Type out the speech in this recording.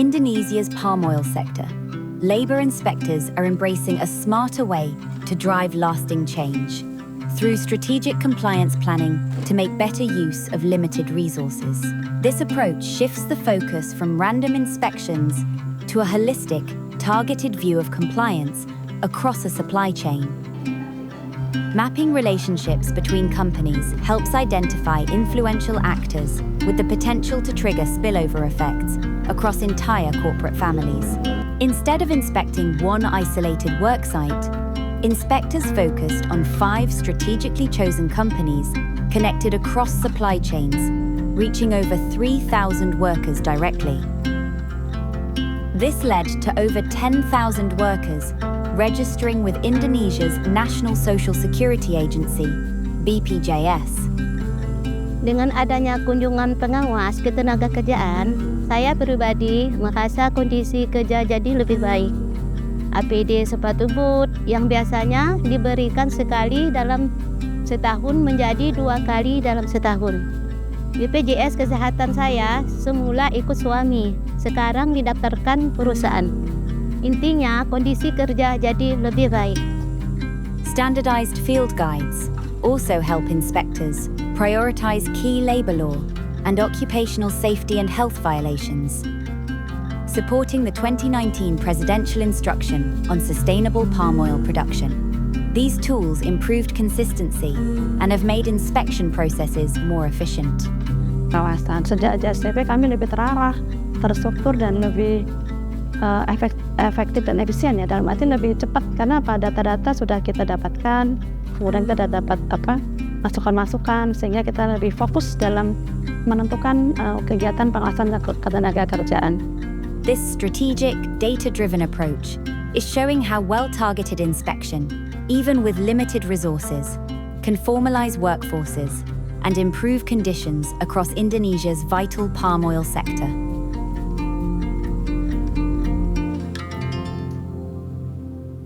Indonesia's palm oil sector, labor inspectors are embracing a smarter way to drive lasting change through strategic compliance planning to make better use of limited resources. This approach shifts the focus from random inspections to a holistic, targeted view of compliance across a supply chain. Mapping relationships between companies helps identify influential actors with the potential to trigger spillover effects across entire corporate families. Instead of inspecting one isolated worksite, inspectors focused on 5 strategically chosen companies connected across supply chains, reaching over 3,000 workers directly. This led to over 10,000 workers registering with Indonesia's National Social Security Agency, BPJS. Dengan adanya kunjungan pengawas ketenagakerjaan, saya pribadi merasa kondisi kerja jadi lebih baik. APD sepatu boot yang biasanya diberikan sekali dalam setahun menjadi 2 kali dalam setahun. BPJS kesehatan saya semula ikut suami, sekarang didaftarkan perusahaan. Intinya kondisi kerja jadi lebih baik. Standardized field guides also help inspectors prioritize key labor law and occupational safety and health violations, supporting the 2019 presidential instruction on sustainable palm oil production. These tools improved consistency and have made inspection processes more efficient. Kawasan sejak JSTP kami lebih terarah, terstruktur dan lebih efektif dan efisien ya, dalam arti lebih cepat karena data-data sudah kita dapatkan, kemudian kita dapat masukan-masukan sehingga kita lebih fokus dalam menentukan kegiatan pengawasan ketenagakerjaan. This strategic, data-driven approach is showing how well-targeted inspection, even with limited resources, can formalize workforces and improve conditions across Indonesia's vital palm oil sector.